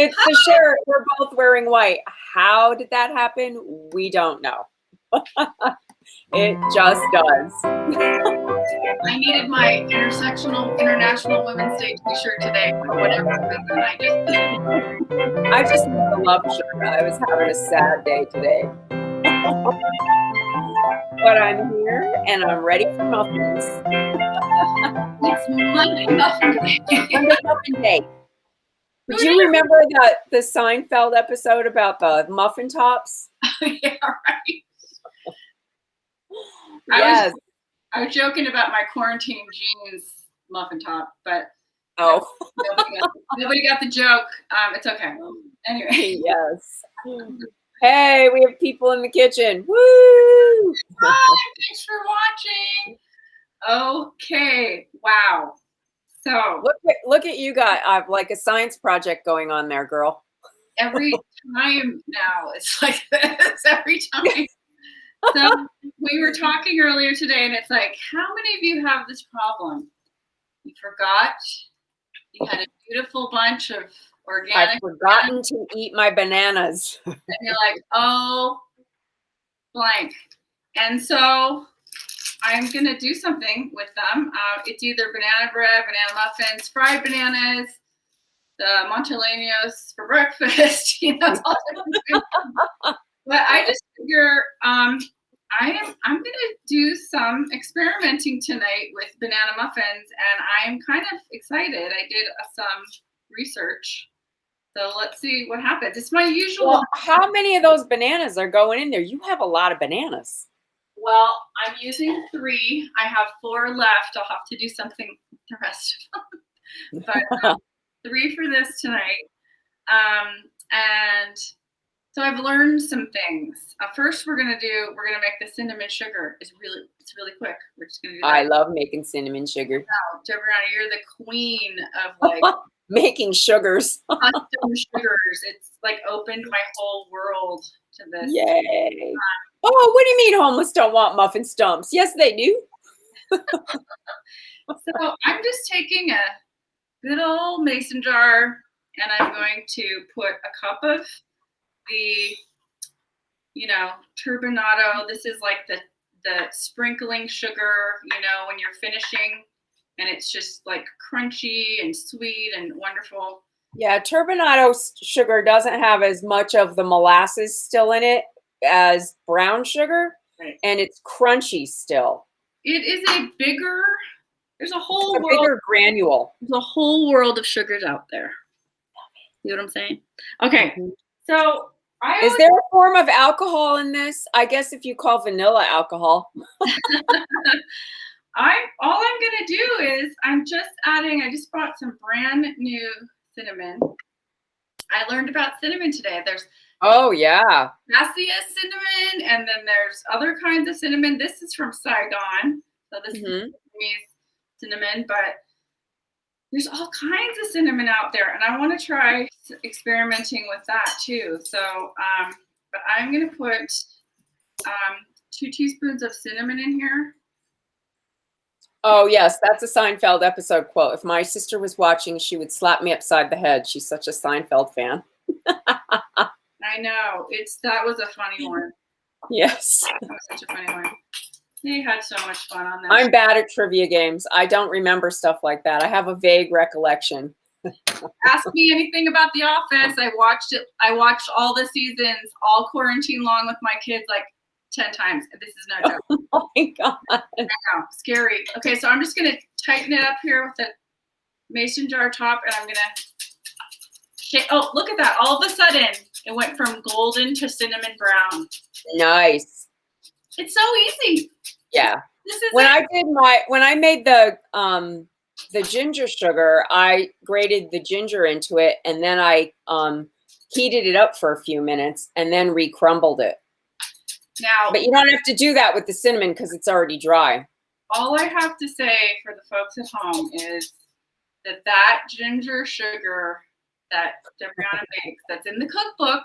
It's the shirt. We're both wearing white. How did that happen? We don't know. It just does. I needed my International Women's Day t-shirt today for whatever reason. I just need the love shirt. I was having a sad day today. But I'm here and I'm ready for muffins. It's Monday Muffin Day. Monday Muffin Day. Do you remember the Seinfeld episode about the muffin tops? Yeah, right. Yes. I was joking about my quarantine jeans muffin top, but nobody got the joke. It's okay. Anyway. Yes. Hey, we have people in the kitchen. Woo! Hi, thanks for watching. Okay. Wow. So look at you guys. I've like a science project going on there, girl. Every time now it's like this. Every time. So we were talking earlier today, and it's like, how many of you have this problem? You forgot you had a beautiful bunch of organic. I've forgotten to eat my bananas. And you're like, oh, blank. And so I'm going to do something with them. It's either banana bread, banana muffins, fried bananas, the Monteleños for breakfast. It's all different things. But I just figure I'm going to do some experimenting tonight with banana muffins, and I'm kind of excited. I did some research. So let's see what happens. It's my usual. Well, how many of those bananas are going in there? You have a lot of bananas. Well, I'm using 3. I have 4 left. I'll have to do something with the rest of them. But 3 for this tonight. And so I've learned some things. First, we're gonna make the cinnamon sugar. It's really quick. We're just gonna do that. I love making cinnamon sugar. Wow, Debrianna, you're the queen of like making sugars. Custom sugars. It's like opened my whole world to this. Yay! Oh, what do you mean homeless don't want muffin stumps? Yes, they do. So I'm just taking a good old mason jar, and I'm going to put a cup of the, turbinado. This is like the sprinkling sugar, when you're finishing, and it's just like crunchy and sweet and wonderful. Yeah, turbinado sugar doesn't have as much of the molasses still in it as brown sugar, right. And it's crunchy still. It is there's a whole world. Bigger granule. There's a whole world of sugars out there. You know what I'm saying? Okay, so is there a form of alcohol in this? I guess if you call vanilla alcohol. All I'm gonna do is I just bought some brand new cinnamon. I learned about cinnamon today. There's cassia cinnamon, and then there's other kinds of cinnamon. This is from Saigon, so this is Vietnamese cinnamon, but there's all kinds of cinnamon out there, and I want to try experimenting with that too. So, but I'm going to put 2 teaspoons of cinnamon in here. Oh, yes, that's a Seinfeld episode quote. If my sister was watching, she would slap me upside the head. She's such a Seinfeld fan. I know. That was a funny one. Yes. That was such a funny one. They had so much fun on that. I'm bad at trivia games. I don't remember stuff like that. I have a vague recollection. Ask me anything about The Office. I watched it. I watched all the seasons, all quarantine long with my kids, like 10 times. This is no joke. Oh my God. I know. Scary. Okay, so I'm just going to tighten it up here with the mason jar top, and I'm going to shake. Oh, look at that. All of a sudden, it went from golden to cinnamon brown. Nice. It's so easy. Yeah. When I made the ginger sugar, I grated the ginger into it, and then I heated it up for a few minutes and then recrumbled it. Now, but you don't have to do that with the cinnamon because it's already dry. All I have to say for the folks at home is that ginger sugar that Debrianna makes, that's in the cookbook,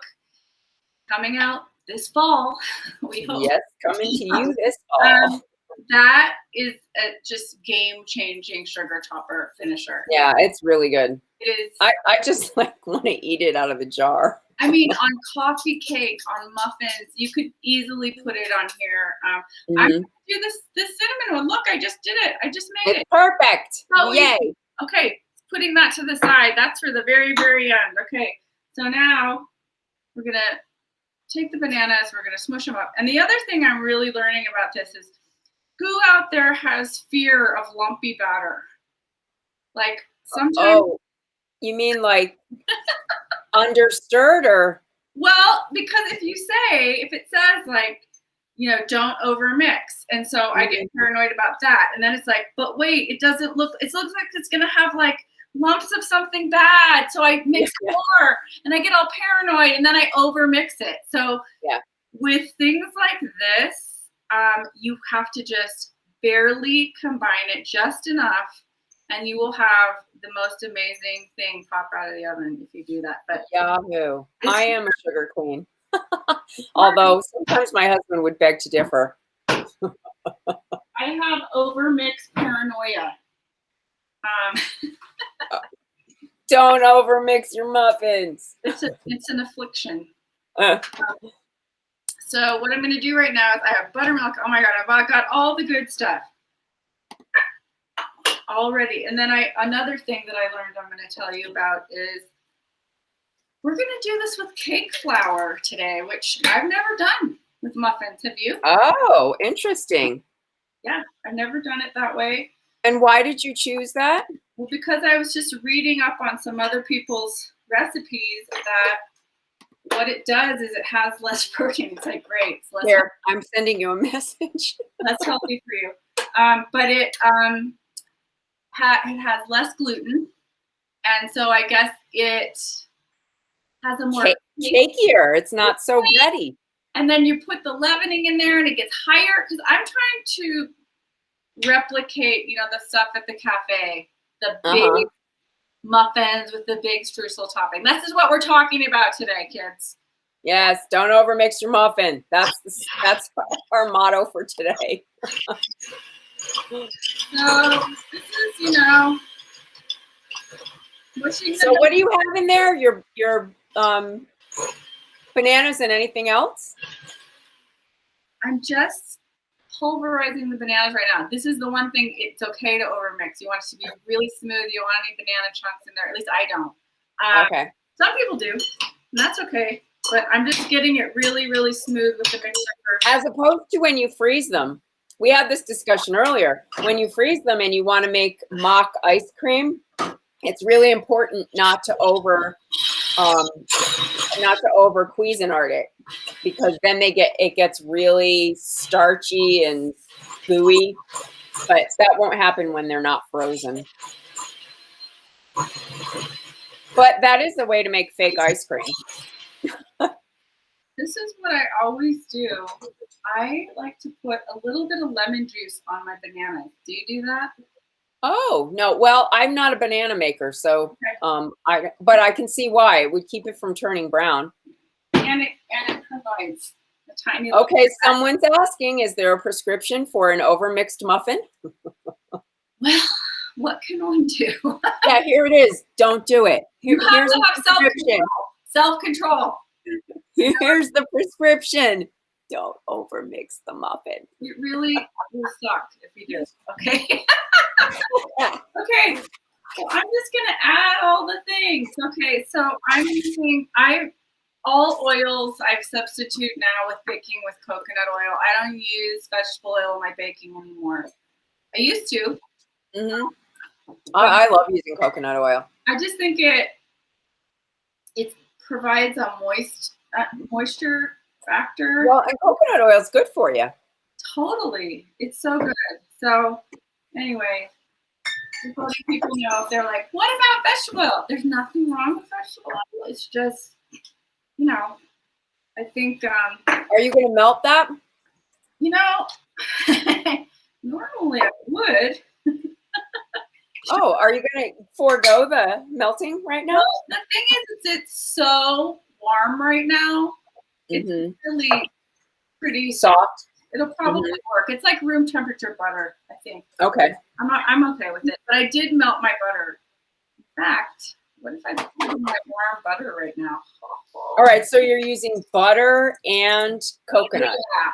coming out this fall. We hope. Yes, coming to you this fall. that is a just game-changing sugar topper finisher. Yeah, it's really good. It is. I just like want to eat it out of the jar. I mean, on coffee cake, on muffins, you could easily put it on here. I'm gonna do this cinnamon one. Look, I just did it. I just made it. Perfect. So yay. easy. Okay, putting that to the side. That's for the very, very end. Okay, so now we're gonna take the bananas. We're gonna smush them up. And the other thing I'm really learning about this is, who out there has fear of lumpy batter? Like sometimes. Oh, you mean like understirred or? Well, because if it says like, don't overmix. And so I get paranoid about that. And then it's like, but wait, it looks like it's going to have like lumps of something bad. So I mix more and I get all paranoid and then I overmix it. So with things like this, you have to just barely combine it just enough and you will have the most amazing thing pop out of the oven if you do that. But Yahoo! I am a sugar queen. Although sometimes my husband would beg to differ. I have overmixed paranoia. Don't overmix your muffins. It's an affliction. So what I'm going to do right now is I have buttermilk. Oh my God, I've got all the good stuff already. And then another thing that I learned I'm going to tell you about is we're going to do this with cake flour today, which I've never done with muffins. Have you? Oh, interesting. Yeah, I've never done it that way. And why did you choose that? Well, because I was just reading up on some other people's recipes that what it does is it has less protein. It's like, great. It's less Here, I'm sending you a message. That's healthy for you. But it has less gluten. And so I guess it has a more cakier. It's not so bready. And then you put the leavening in there and it gets higher because I'm trying to replicate, the stuff at the cafe, the big muffins with the big streusel topping. This is what we're talking about today, kids. Yes, don't overmix your muffin. That's our motto for today. So this is, mushing. So what do you have in there? Your bananas and anything else? I'm just pulverizing the bananas right now. This is the one thing it's okay to overmix. You want it to be really smooth. You don't want any banana chunks in there. At least I don't. Okay. Some people do, and that's okay. But I'm just getting it really, really smooth with the mixer first. As opposed to when you freeze them. We had this discussion earlier. When you freeze them and you want to make mock ice cream, it's really important not to over Cuisinart it, because then it gets really starchy and gooey. But that won't happen when they're not frozen. But that is the way to make fake ice cream. This is what I always do. I like to put a little bit of lemon juice on my bananas. Do you do that? Oh, no. Well, I'm not a banana maker, so but I can see why. It would keep it from turning brown. And it provides a tiny. Okay, someone's asking, is there a prescription for an overmixed muffin? Well, what can one do? Yeah, here it is. Don't do it. You have to have self-control. Self-control. Here's the prescription. Don't overmix the muffin. It really will suck if you do. Okay. Okay. So I'm just gonna add all the things. Okay. So I'm using all oils I substitute now with baking with coconut oil. I don't use vegetable oil in my baking anymore. I used to. I love using coconut oil. I just think it provides a moisture factor. Well, and coconut oil is good for you. Totally. It's so good. So anyway, people know, they're like, what about vegetable oil? There's nothing wrong with vegetable oil. It's just, I think. Are you going to melt that? Normally I would. Oh, are you going to forego the melting right now? Well, the thing is, it's so warm right now. It's really pretty soft. It'll probably work. It's like room temperature butter, I think. Okay. I'm okay with it, but I did melt my butter. In fact, what if I put my warm butter right now? All right, so you're using butter and coconut. Yeah.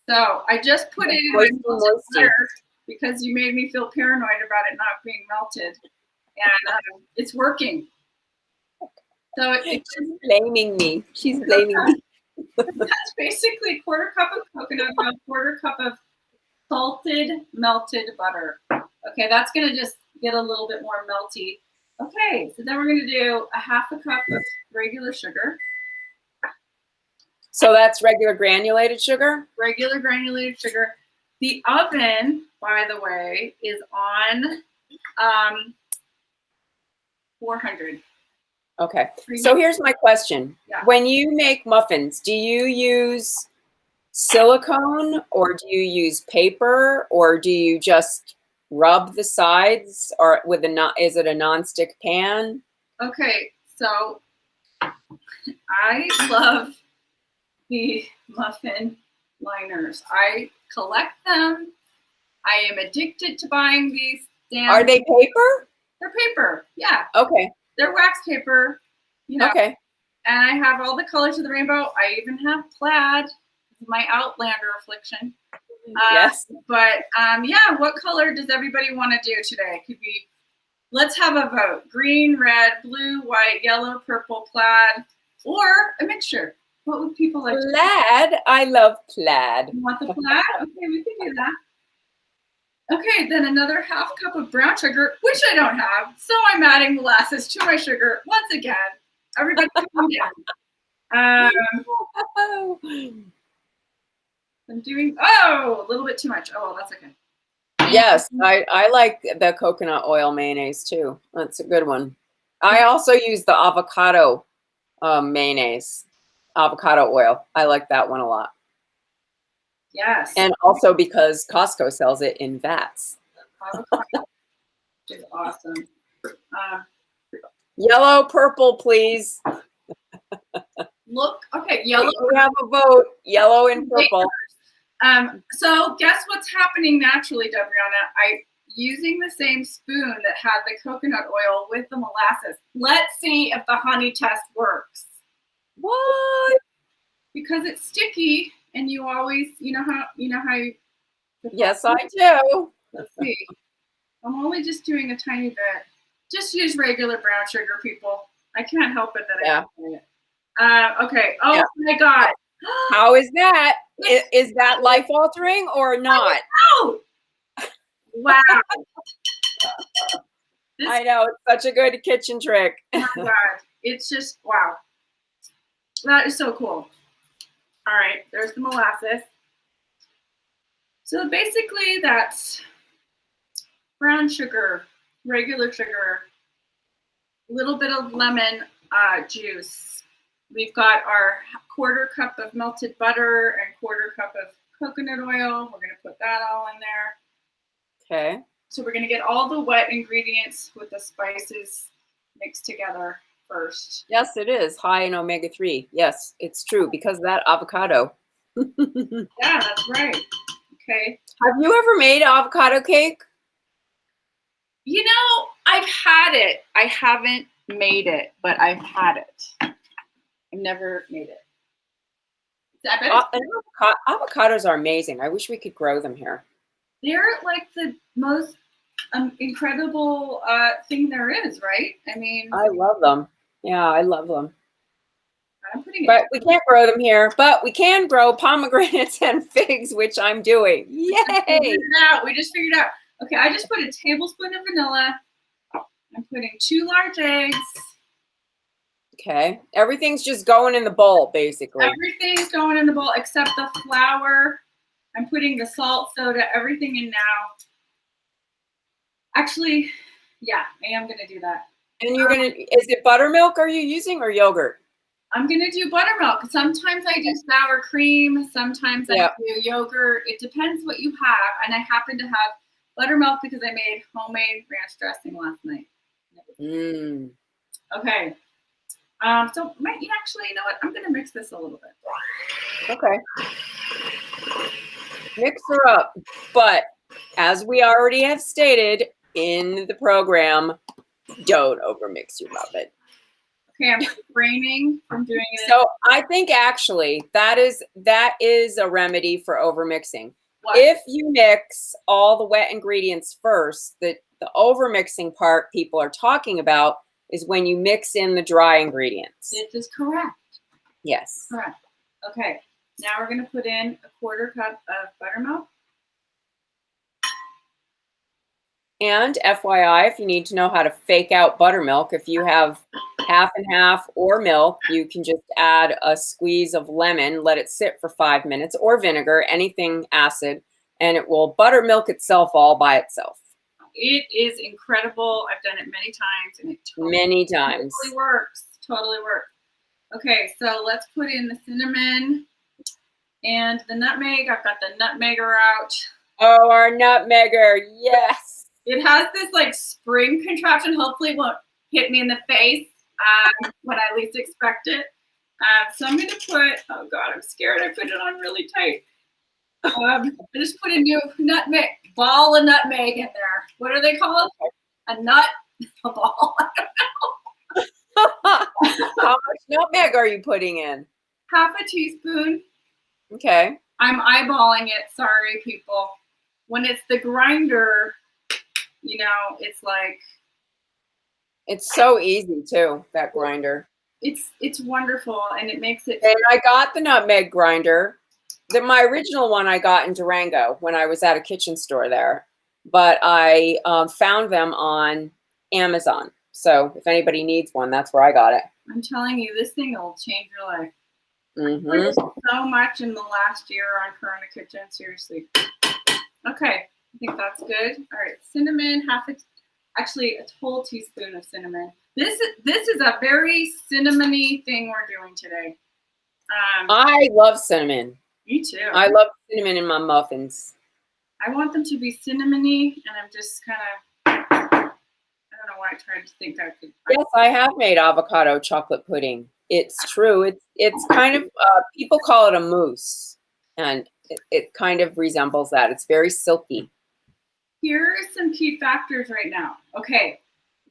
So I just put it in my melted butter because you made me feel paranoid about it not being melted, and it's working. So she's blaming me. She's blaming me. That's basically a quarter cup of coconut oil, quarter cup of salted melted butter. Okay, that's gonna just get a little bit more melty. Okay, so then we're gonna do a half a cup of regular sugar. So that's regular granulated sugar? Regular granulated sugar. The oven, by the way, is on 400. Okay. So here's my question. Yeah. When you make muffins, do you use silicone or do you use paper or do you just rub the sides or with is it a nonstick pan? Okay, so I love the muffin liners. I collect them. I am addicted to buying these. Are they paper? They're paper, yeah. Okay. They're wax paper, you know. Okay. And I have all the colors of the rainbow. I even have plaid, my Outlander affliction. Yes. But yeah, what color does everybody want to do today? Could be, let's have a vote. Green, red, blue, white, yellow, purple, plaid, or a mixture. What would people like? Plaid. I love plaid. You want the plaid? Okay, we can do that. Okay, then another half cup of brown sugar, which I don't have. So I'm adding molasses to my sugar once again. Everybody calm down. I'm doing, a little bit too much. Oh, well, that's okay. Yes, I like the coconut oil mayonnaise too. That's a good one. I also use the avocado mayonnaise, avocado oil. I like that one a lot. Yes. And also because Costco sells it in vats. Avocado is awesome. Yellow, purple, please. Look, okay, yellow. We have a vote, yellow and purple. So guess what's happening naturally, Debriana? I'm using the same spoon that had the coconut oil with the molasses. Let's see if the honey test works. What? Because it's sticky, and you always, you know how you. Yes, I do. Let's see. I'm only just doing a tiny bit. Just use regular brown sugar, people. I can't help it that I don't do it. Okay. Oh my God. How is that? Is that life altering or not? Oh, wow. I know, it's such a good kitchen trick. Oh my God. It's just, wow. That is so cool. All right, there's the molasses. So basically that's brown sugar, regular sugar, a little bit of lemon juice. We've got our quarter cup of melted butter and quarter cup of coconut oil. We're gonna put that all in there. Okay. So we're gonna get all the wet ingredients with the spices mixed together first. Yes, it is high in omega-3. Yes, it's true because of that avocado. Yeah, that's right. Okay. Have you ever made avocado cake? You know, I've had it. I haven't made it, but I've had it. I've never made it. Avocados are amazing. I wish we could grow them here. They're like the most incredible thing there is, right? I mean, I love them. Yeah, I love them. I'm putting But we can't grow them here. But we can grow pomegranates and figs, which I'm doing. Yay! We just figured it out. Okay, I just put a tablespoon of vanilla. I'm putting 2 large eggs. Okay. Everything's just going in the bowl, basically. Everything's going in the bowl except the flour. I'm putting the salt, soda, everything in now. Actually, yeah, I am going to do that. And you're going to, is it buttermilk are you using or yogurt? I'm going to do buttermilk. Sometimes I do sour cream. Sometimes I do yogurt. It depends what you have. And I happen to have buttermilk because I made homemade ranch dressing last night. Mm. Okay. So you actually, you know what? I'm going to mix this a little bit. Okay. Mix her up. But as we already have stated in the program, don't overmix your muffin. Okay, I'm refraining from doing it. So I think actually that is a remedy for overmixing. What? If you mix all the wet ingredients first, the overmixing part people are talking about is when you mix in the dry ingredients. This is correct. Yes. Correct. Okay, now we're going to put in a 1/4 cup of buttermilk. And FYI, if you need to know how to fake out buttermilk, if you have half and half or milk, you can just add a squeeze of lemon, let it sit for 5 minutes, or vinegar, anything acid, and it will buttermilk itself all by itself. It is incredible. I've done it many times, and it totally works. Totally works. Okay, so let's put in the cinnamon and the nutmeg. I've got the nutmegger out. Oh, our nutmegger, yes. It has this like spring contraption. Hopefully it won't hit me in the face when I least expect it. So I'm going to put, oh God, I'm scared. I put it on really tight. I just put a new nutmeg, ball of nutmeg in there. What are they called? A nut? A ball? I don't know. How much nutmeg are you putting in? Half a teaspoon. Okay. I'm eyeballing it. Sorry, people. When it's the grinder, you know, it's like. It's so easy too, that grinder. It's wonderful, and it makes it. And I got the nutmeg grinder. My original one I got in Durango when I was at a kitchen store there, but I found them on Amazon. So if anybody needs one, that's where I got it. I'm telling you, this thing will change your life. Mm-hmm. I learned so much in the last year on Corona Kitchen, seriously. Okay, I think that's good. All right, cinnamon, actually a whole teaspoon of cinnamon. This is a very cinnamony thing we're doing today. I love cinnamon. Me too. I love cinnamon in my muffins. I want them to be cinnamony, and I'm just kind of, I don't know why I tried to think I could. Yes, I have made avocado chocolate pudding. It's true. It's kind of, people call it a mousse, and it kind of resembles that. It's very silky. Here are some key factors right now. Okay,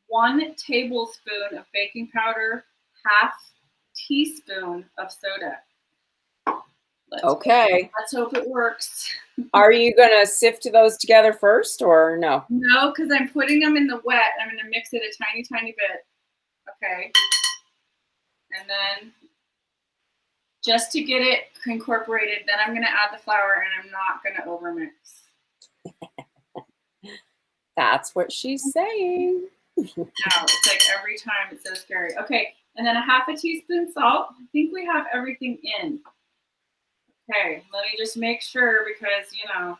1 tablespoon of baking powder, 1/2 teaspoon of soda. Let's hope it works. Are you going to sift those together first or no? No, because I'm putting them in the wet. I'm going to mix it a tiny, tiny bit. Okay. And then just to get it incorporated, then I'm going to add the flour, and I'm not going to overmix. That's what she's saying. No, it's like every time it's so scary. Okay, and then a 1/2 teaspoon salt. I think we have everything in. Okay, let me just make sure because, you know.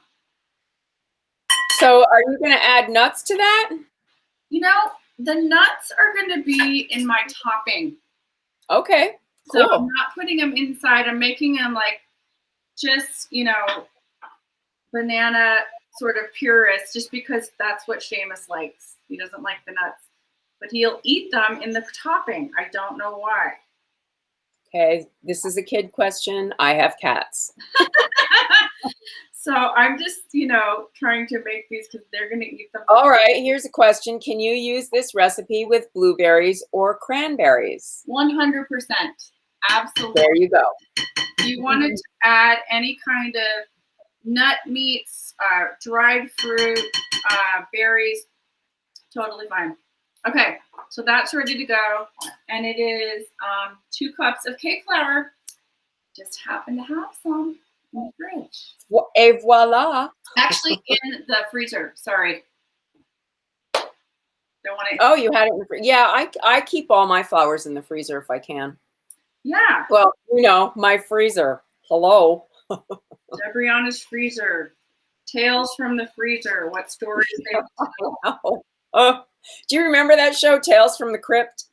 So are you going to add nuts to that? You know, the nuts are going to be in my topping. Okay, cool. So I'm not putting them inside. I'm making them like just, you know, banana sort of purist, just because that's what Seamus likes. He doesn't like the nuts, but he'll eat them in the topping. I don't know why. Okay, this is a kid question. I have cats. So I'm just, you know, trying to make these because they're going to eat them. All right, here's a question. Can you use this recipe with blueberries or cranberries? 100%. Absolutely. There you go. If you wanted to add any kind of nut meats, dried fruit, berries, totally fine. Okay, so that's ready to go. And it is 2 cups of cake flour. Just happen to have some in the fridge. Et voila. Actually, in the freezer. Sorry. Don't want to. Oh, you had it in the freezer. Yeah, I keep all my flowers in the freezer if I can. Yeah. Well, you know, my freezer. Hello. Debriana's freezer. Tales from the freezer. What stories they tell. Do you remember that show, Tales from the Crypt?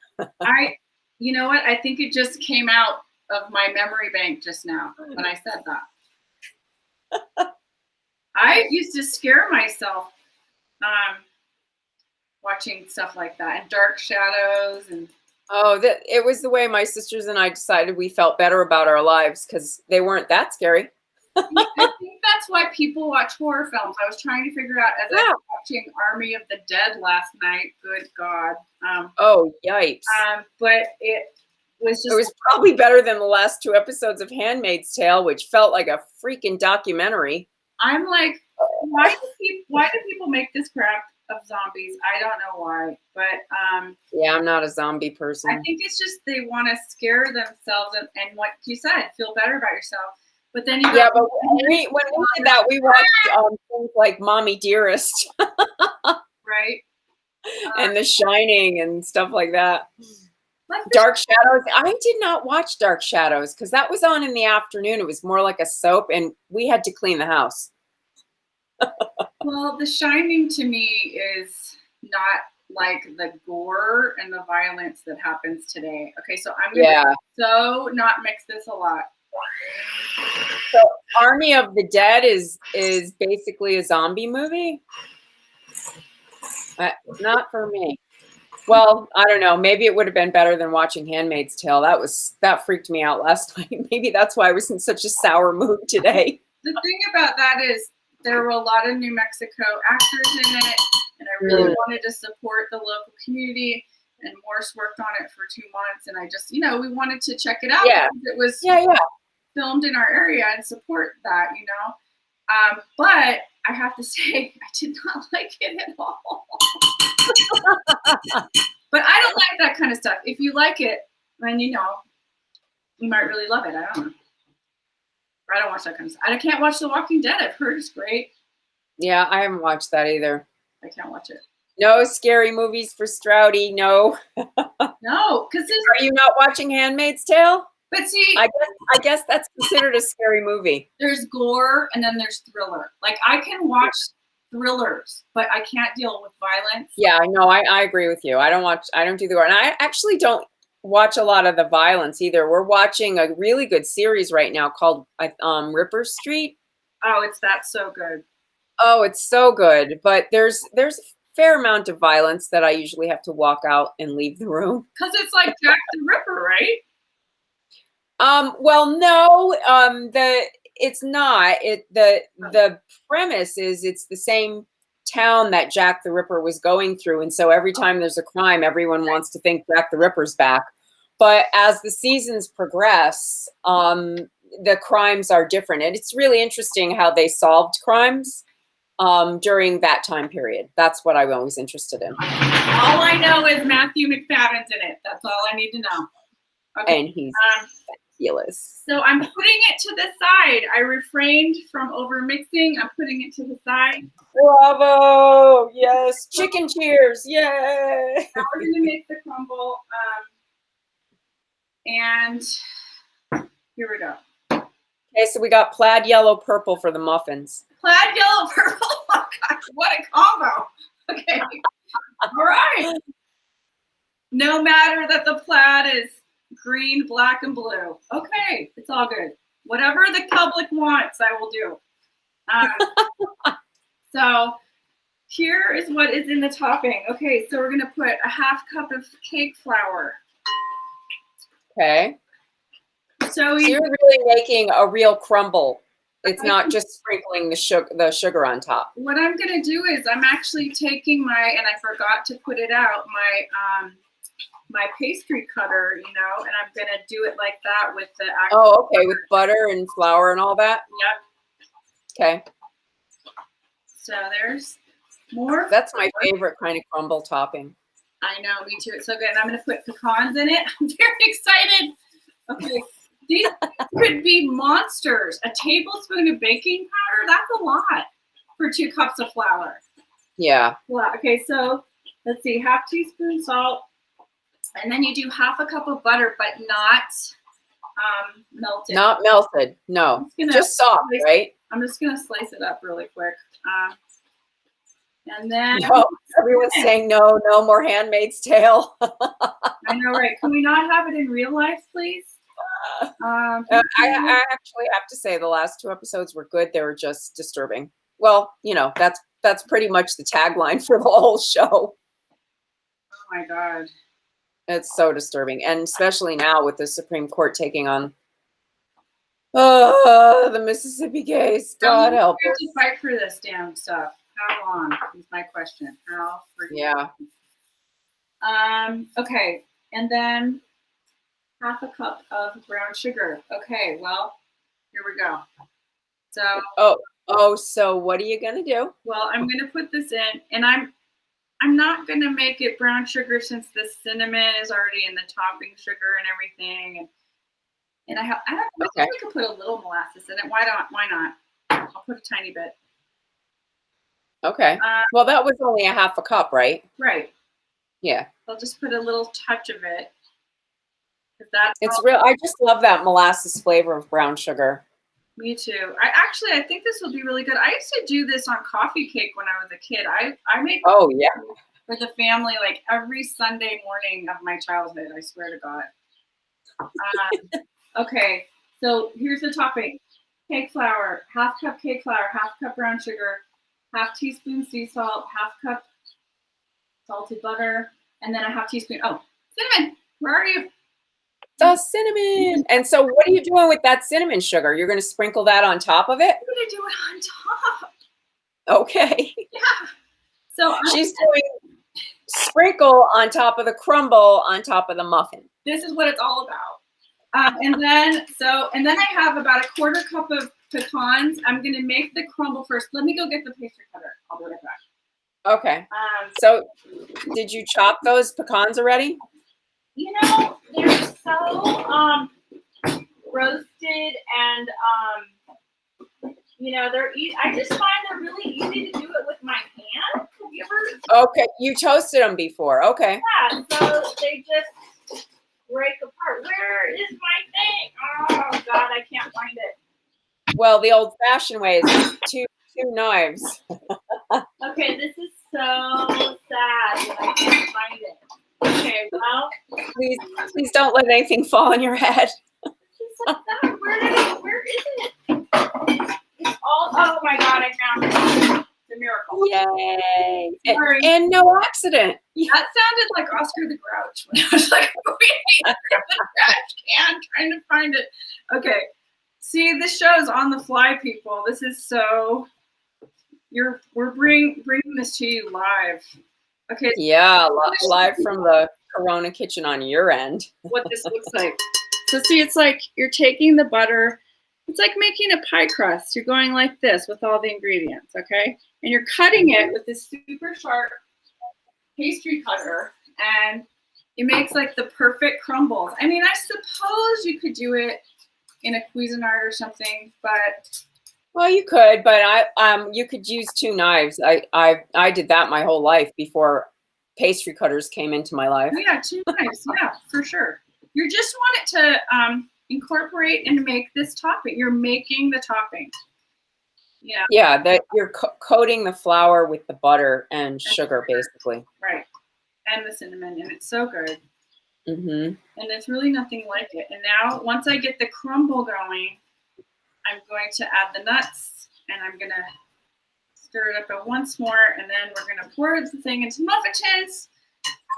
You know what? I think it just came out of my memory bank just now when I said that. I used to scare myself watching stuff like that, and Dark Shadows. And it was the way my sisters and I decided we felt better about our lives because they weren't that scary. I think that's why people watch horror films. I was trying to figure out as I was watching Army of the Dead last night. Good God. Oh, yikes. But it was just. It was probably better than the last 2 episodes of Handmaid's Tale, which felt like a freaking documentary. I'm like, why do people make this crap of zombies? I don't know why, but yeah, I'm not a zombie person. I think it's just they want to scare themselves and what you said, feel better about yourself. But then but when we did that, we watched things like Mommy Dearest, right, and The Shining and stuff like that. Dark Shadows. I did not watch Dark Shadows because that was on in the afternoon. It was more like a soap, and we had to clean the house. Well, The Shining to me is not like the gore and the violence that happens today. Okay, so I'm gonna so not mix this a lot. So Army of the Dead is basically a zombie movie. Not for me. Well, I don't know. Maybe it would have been better than watching Handmaid's Tale. That freaked me out last night. Maybe that's why I was in such a sour mood today. The thing about that is there were a lot of New Mexico actors in it, and I really wanted to support the local community. And Morris worked on it for 2 months, and I just, we wanted to check it out. Yeah. It was filmed in our area and support that, But I have to say, I did not like it at all. But I don't like that kind of stuff. If you like it, then you might really love it. I don't know. I don't watch that kind of stuff. I can't watch The Walking Dead. I've heard it's great. Yeah, I haven't watched that either. I can't watch it. No scary movies for Stroudy. No. No, because are you not watching Handmaid's Tale? But see, I guess that's considered a scary movie. There's gore and then there's thriller. Like I can watch thrillers, but I can't deal with violence. Yeah, I know. I agree with you. I don't do the gore, and I actually don't watch a lot of the violence either. We're watching a really good series right now called Ripper Street. Oh, that's so good. Oh, it's so good. But there's a fair amount of violence that I usually have to walk out and leave the room. Because it's like Jack the Ripper, right? Well, no, it's not. The premise is it's the same town that Jack the Ripper was going through, and so every time there's a crime, everyone wants to think Jack the Ripper's back. But as the seasons progress, the crimes are different, and it's really interesting how they solved crimes during that time period. That's what I'm always interested in. All I know is Matthew McFadden's in it. That's all I need to know. Okay. And he's fabulous. So I'm putting it to the side. I refrained from over mixing. I'm putting it to the side. Bravo! Yes, chicken cheers! Yay! Now we're gonna make the crumble. And here we go. Okay, so we got plaid yellow purple for the muffins. Plaid yellow purple. Oh gosh, what a combo! Okay, all right. No matter that the plaid is green, black, and blue. Okay, it's all good. Whatever the public wants, I will do. So here is what is in the topping. Okay, so we're gonna put a 1/2 cup of cake flour. Okay. So you're really making a real crumble. It's not just sprinkling the sugar on top. What I'm gonna do is I'm actually taking and I forgot to put it out, my pastry cutter, and I'm gonna do it like that with the actual butter. With butter and flour and all that? Yep. Okay. So there's more. That's my favorite kind of crumble topping. I know, me too. It's so good. And I'm gonna put pecans in it. I'm very excited. Okay. These could be monsters. A tablespoon of baking powder, that's a lot for 2 cups of flour. Yeah. Well, okay, so let's see, 1/2 teaspoon salt. And then you do 1/2 cup of butter, but not melted. Not melted, no. Just soft, right? I'm just going to slice it up really quick. And then... No, everyone's saying no more Handmaid's Tale. I know, right? Can we not have it in real life, please? I actually have to say the last 2 episodes were good. They were just disturbing. Well, that's pretty much the tagline for the whole show. Oh, my God. It's so disturbing, and especially now with the Supreme Court taking on Oh, the Mississippi case. God help We have us. to fight for this damn stuff. How long is my question? How freaking Yeah. Okay, and then half a cup of brown sugar. Okay, well, here we go. So, So what are you gonna do? well, I'm gonna put this in, and I'm not gonna make it brown sugar since the cinnamon is already in the topping sugar and everything, and I don't know, Okay. I could put a little molasses in it. Why not? I'll put a tiny bit. Okay. Well, that was only a half a cup, right? Right. Yeah. I'll just put a little touch of it. That's It's real. I just love that molasses flavor of brown sugar. Me too. I think this will be really good. I used to do this on coffee cake when I was a kid. I made Oh yeah. for the family like every Sunday morning of my childhood. I swear to God. Okay, so here's the topping: cake flour, half cup cake flour, half cup brown sugar, half teaspoon sea salt, half cup salted butter, and then a half teaspoon. Oh, cinnamon. Where are you? The cinnamon. And so what are you doing with that cinnamon sugar? You're going to sprinkle that on top of it? I'm gonna do it on top. Okay. Yeah. So She's doing sprinkle on top of the crumble on top of the muffin. this is what it's all about. And then I have about a quarter cup of pecans. I'm gonna make the crumble first. Let me go get the pastry cutter. I'll be right back. Okay. So did you chop those pecans already? You know, they're so roasted and you know, they're easy. I just find they're really easy to do it with my hand. Have you ever? Okay, you toasted them before. Okay. Yeah, so they just break apart. Where is my thing? Oh God, I can't find it. Well, the old-fashioned way is two knives. Okay, this is so sad that I can't find it. Okay, well, Please don't let anything fall on your head. it's so sad. Where is it? It's all. Oh my God, I found it. It's a miracle. Yay! Sorry. And no accident. That sounded like Oscar the Grouch when I was like, the trash can trying to find it. Okay. See, this show's on the fly, people. This is so. We're bringing this to you live. Okay. Yeah, live from the Corona kitchen on your end. What this looks like. So see, it's like you're taking the butter. It's like making a pie crust. You're going like this with all the ingredients, okay? And you're cutting it with this super sharp pastry cutter, and it makes like the perfect crumbles. I mean, I suppose you could do it in a Cuisinart or something, but Well, you could, but you could use two knives. I did that my whole life before pastry cutters came into my life. oh yeah, two knives, yeah, for sure. You just want it to incorporate and make this topping. You're making the topping. Yeah. Yeah, that you're coating the flour with the butter and sugar, basically. Right. And the cinnamon, and it's so good. Mm-hmm. And there's really nothing like it. And now, once I get the crumble going, I'm going to add the nuts, and I'm going to stir it up once more, and then we're going to pour the thing into muffin tins.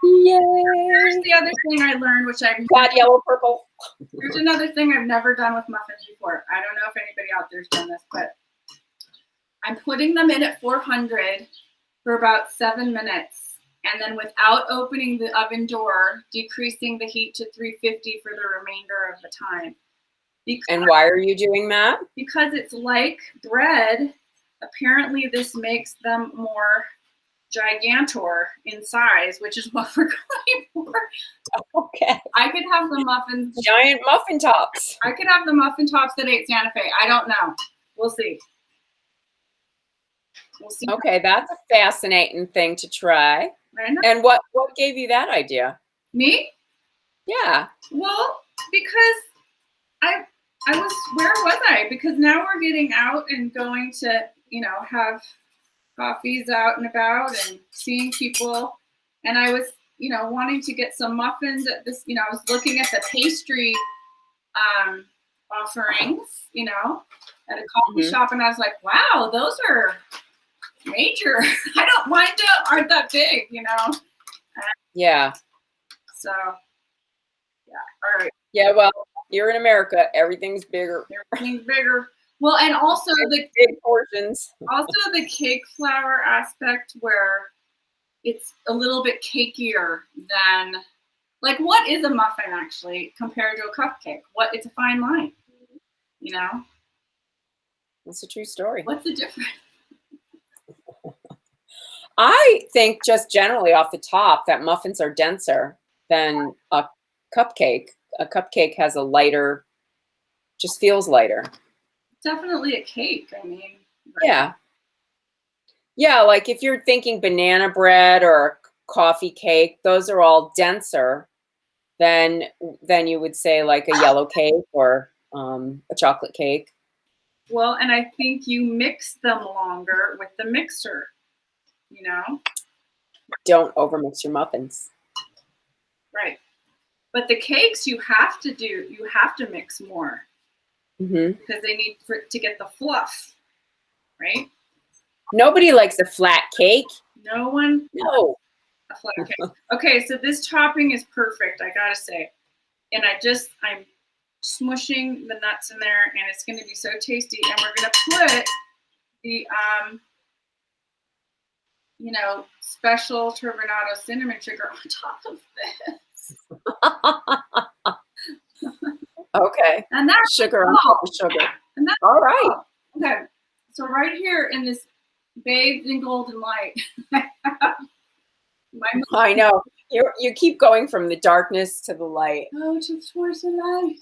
Yay! Here's the other thing I learned, which I've Got yellow, purple. Here's another thing I've never done with muffins before. I don't know if anybody out there's done this, but I'm putting them in at 400 for about 7 minutes, and then without opening the oven door, decreasing the heat to 350 for the remainder of the time. And why are you doing that? Because it's like bread. Apparently, this makes them more gigantor in size, which is what we're going for. Okay. I could have the muffins. Giant muffin tops. I could have the muffin tops that ate Santa Fe. I don't know. We'll see. We'll see. Okay, that's a fascinating thing to try. And what gave you that idea? Me? Yeah. Well, because where was I? Because now we're getting out and going to, have coffees out and about and seeing people. And I was, wanting to get some muffins at this, I was looking at the pastry offerings, at a coffee shop. And I was like, wow, those are major. Mine aren't that big, Yeah. So, yeah. All right. Yeah, well, Here in America, everything's bigger. Everything's bigger. Well, and also the big portions. Also the cake flour aspect where it's a little bit cakier than, like, what is a muffin actually compared to a cupcake? It's a fine line, you know? That's a true story. What's the difference? I think just generally off the top that muffins are denser than a cupcake. A cupcake has a lighter, just feels lighter. Definitely a cake, I mean. Right? Yeah. Yeah, like if you're thinking banana bread or a coffee cake, those are all denser than you would say like a yellow cake or a chocolate cake. Well, and I think you mix them longer with the mixer, you know? Don't overmix your muffins. Right. But the cakes you have to mix more. Because they need to get the fluff, right? Nobody likes a flat cake. No one. No. A flat cake. Okay, so this topping is perfect, I gotta say. And I'm smushing the nuts in there, and it's gonna be so tasty. And we're gonna put the special turbinado cinnamon sugar on top of this. Okay. And that's sugar on top of sugar. And that's all right. All. Okay. So right here in this bathed in golden light, I know. You keep going from the darkness to the light. Oh, towards the light.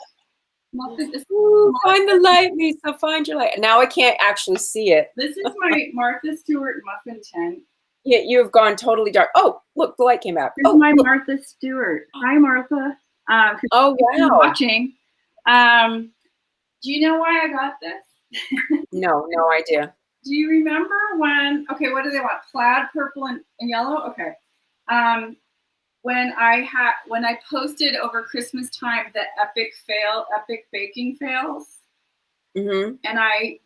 Find the light, Lisa. Find your light. Now I can't actually see it. This is my Martha Stewart muffin tin. Yeah, you've gone totally dark. Oh, look, the light came out. This is my Martha Stewart. Hi, Martha. Oh, wow. Watching. Do you know why I got this? No idea. Do you remember when? Okay, what do they want? Plaid, purple, and yellow. Okay. When I posted over Christmas time the epic baking fails, and I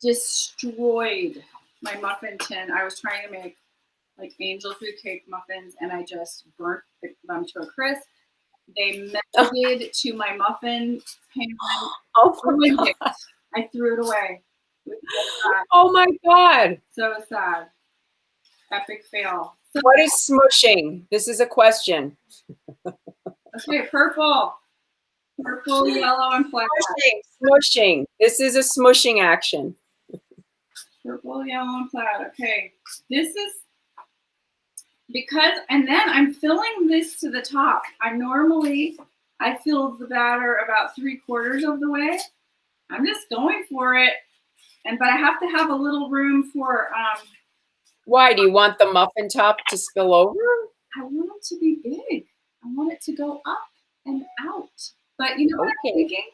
destroyed my muffin tin. I was trying to make like angel food cake muffins, and I just burnt them to a crisp. They melted to my muffin pan. Oh my God. I threw it away. Oh my God. So sad. Epic fail. So, what is smushing? This is a question. Okay, purple, yellow, and black. Smushing. This is a smushing action. Purple, yellow, and plaid. Okay, this is because, and then I'm filling this to the top. I fill the batter about 3/4 of the way. I'm just going for it, but I have to have a little room for. Why do you want the muffin top to spill over? I want it to be big. I want it to go up and out. But you know what I'm thinking?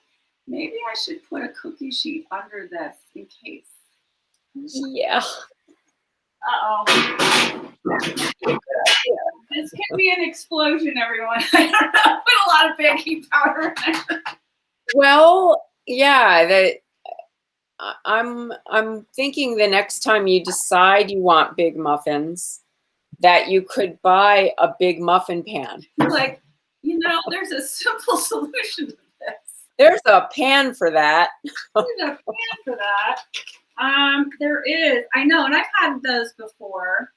Maybe I should put a cookie sheet under this in case. Yeah. Uh-oh. This can be an explosion, everyone. I don't know. Put a lot of baking powder in it. Well, yeah, I'm thinking the next time you decide you want big muffins, that you could buy a big muffin pan. Like, there's a simple solution to this. There's a pan for that. There's a pan for that. There is. I know, and I've had those before.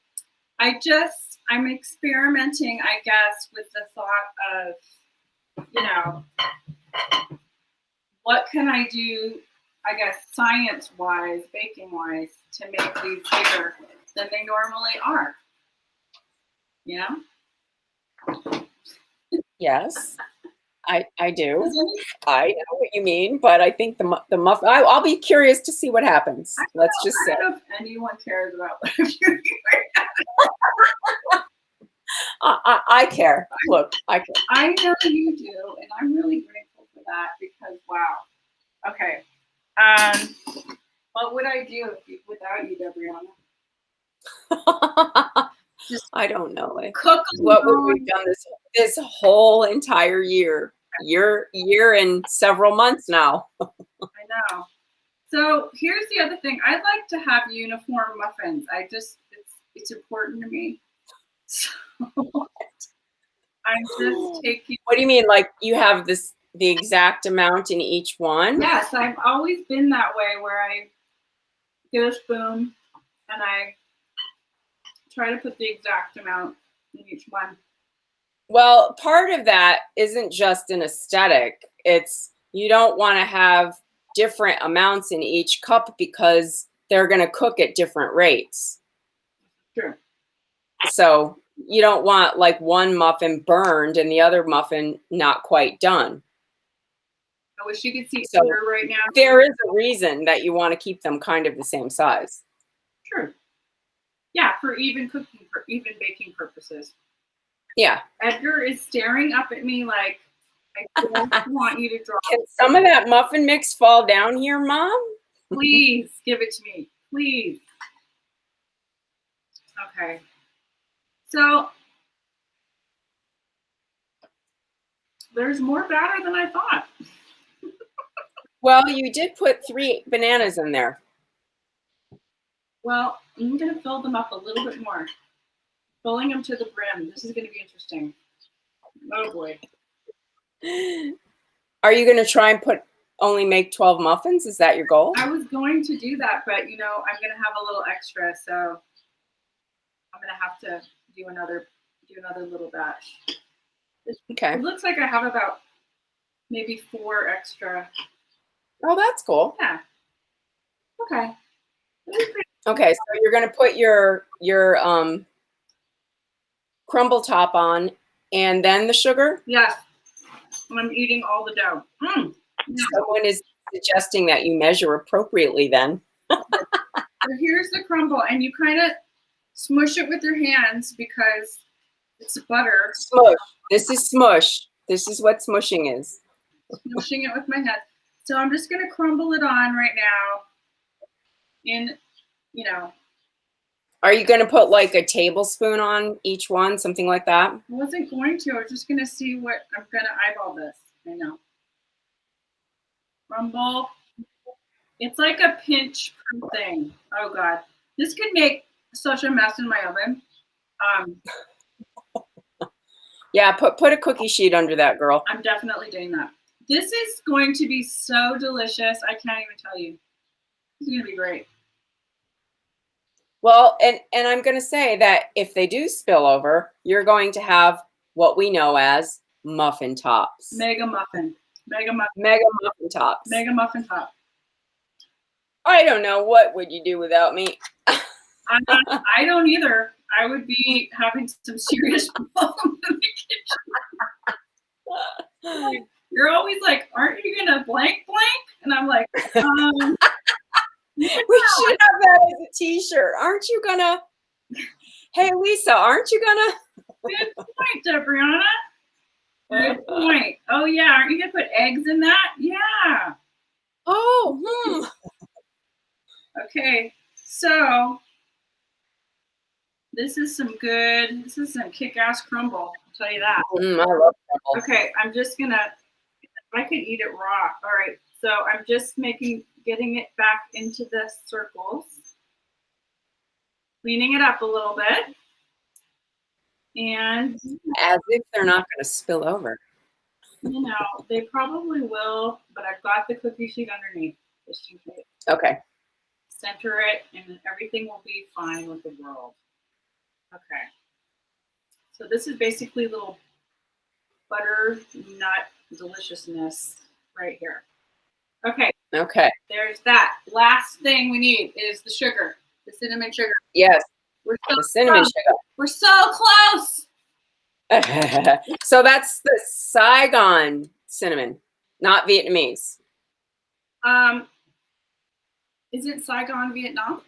I'm experimenting, I guess, with the thought of, what can I do, I guess, science-wise, baking-wise, to make these bigger than they normally are. Yeah? Yes, I do. I know what you mean, but I think the muffin. I'll be curious to see what happens. Let's just say. I don't know if anyone cares about what I'm doing right now. I care. Look, I care. I know you do, and I'm really grateful for that because wow. Okay. What would I do without you, Debriana? I don't know. Cook. What would we have done this whole entire year and several months now? I know. So here's the other thing. I'd like to have uniform muffins. It's important to me. So I'm just taking. What do you mean? Like you have this the exact amount in each one? Yes, I've always been that way where I get a spoon and I try to put the exact amount in each one. Well, part of that isn't just an aesthetic. It's you don't want to have different amounts in each cup because they're going to cook at different rates. Sure. So you don't want like one muffin burned and the other muffin not quite done. I wish you could see So her right now. there is a reason that you want to keep them kind of the same size. True. Yeah, for even cooking, for even baking purposes. Yeah. Edgar is staring up at me like, I don't want you to drop. Can some of that muffin mix fall down here, Mom? Please give it to me. Please. Okay. So there's more batter than I thought. Well, you did put 3 bananas in there. Well, I'm going to fill them up a little bit more. Filling them to the brim. This is going to be interesting. Oh, boy. Are you going to try and only make 12 muffins? Is that your goal? I was going to do that, but, you know, I'm going to have a little extra, so I'm going to have to do another little batch. Okay. It looks like I have about maybe 4 extra. Oh, that's cool. Yeah. Okay. Okay, so you're going to put your crumble top on and then the sugar? Yes. I'm eating all the dough. Someone is suggesting that you measure appropriately then. So here's the crumble, and you kind of smush it with your hands because it's butter. Smush. This is smush. This is what smushing is. Smushing it with my hands. So I'm just going to crumble it on right now in, you know. Are you going to put like a tablespoon on each one, something like that? I wasn't going to. I was just going to see what I'm going to eyeball this. I know. Crumble. It's like a pinch thing. Oh, God. This could make such a mess in my oven. Yeah, put a cookie sheet under that, girl. I'm definitely doing that. This is going to be so delicious. I can't even tell you. It's going to be great. Well, and I'm going to say that if they do spill over, you're going to have what we know as muffin tops. Mega muffin. Mega muffin. Mega muffin tops. Mega muffin top. I don't know. What would you do without me? I don't either. I would be having some serious problems in the kitchen. You're always like, aren't you going to blank? And I'm like, We should have that as a t-shirt. Aren't you gonna? Hey, Lisa, aren't you gonna? Good point, Debriana. Good point. Oh, yeah. Aren't you going to put eggs in that? Yeah. Oh, Okay. So this is some kick-ass crumble. I'll tell you that. I love crumble. Okay. I'm just going to, I could eat it raw. All right. So I'm just getting it back into the circles, cleaning it up a little bit. And As if they're not going to spill over. you know, they probably will, but I've got the cookie sheet underneath just in case. Okay. Center it, and everything will be fine with the world. Okay. So this is basically little butternut deliciousness right here. Okay. Okay. There's that. Last thing we need is the sugar, the cinnamon sugar. Yes. We're so The cinnamon close. We're so close. sugar. So that's the Saigon cinnamon, not Vietnamese. Is it Saigon, Vietnam?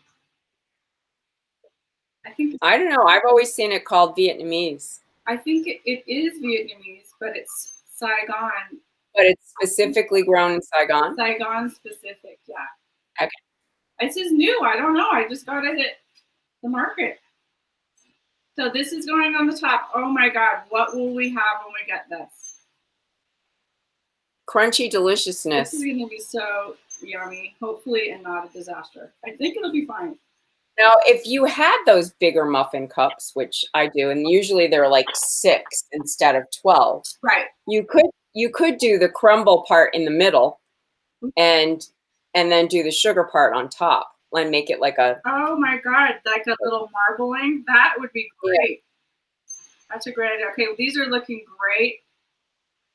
I don't know. I've always seen it called Vietnamese. I think it is Vietnamese, but it's Saigon. But it's specifically grown in Saigon? Saigon specific, yeah. Okay. This is new. I don't know. I just got it at the market. So this is going on the top. Oh my God. What will we have when we get this? Crunchy deliciousness. This is going to be so yummy. Hopefully, and not a disaster. I think it'll be fine. Now, if you had those bigger muffin cups, which I do, and usually they're like 6 instead of 12. Right. You could you could do the crumble part in the middle and then do the sugar part on top and make it like a. Oh my God, like a little marbling. That would be great. Yeah. That's a great idea. Okay, well, these are looking great.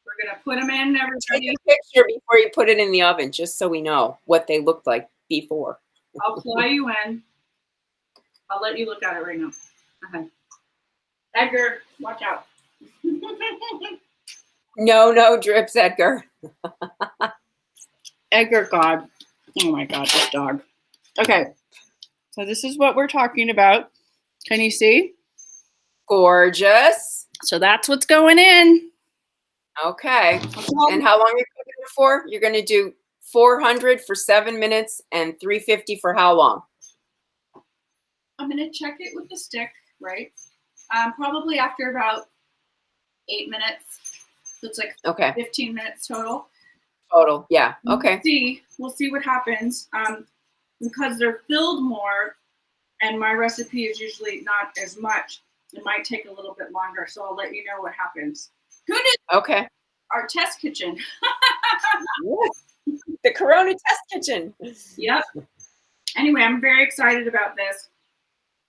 We're gonna put them in, everybody. Take a picture before you put it in the oven, just so we know what they looked like before. I'll fly you in. I'll let you look at it right now. Okay. Edgar, watch out. No drips, Edgar. Edgar, God. Oh my God, this dog. Okay, so this is what we're talking about. Can you see? Gorgeous. So that's what's going in. Okay. And how long are you cooking it for? You're going to do 400 for 7 minutes and 350 for how long? I'm going to check it with the stick, right? Probably after about 8 minutes. So it's like 15 minutes total. Total, yeah. Okay. We'll see what happens. Because they're filled more, and my recipe is usually not as much, it might take a little bit longer. So I'll let you know what happens. Who knew? Okay. Our test kitchen. The Corona test kitchen. Yep. Anyway, I'm very excited about this.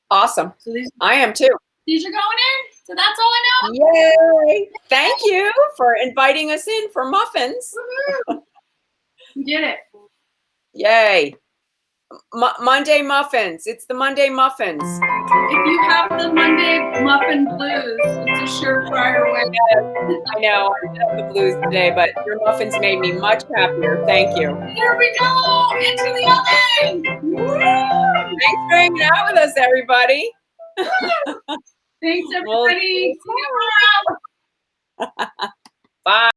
Awesome. So I am too. These are going in. So that's all I know. Yay. Thank you for inviting us in for muffins. We did it. Yay. Monday muffins. It's the Monday muffins. If you have the Monday muffin blues, it's a surefire way. I know I have the blues today, but your muffins made me much happier. Thank you. Here we go into the oven. Woo! Thanks for hanging out with us, everybody. Thanks, everybody. See you tomorrow. Bye.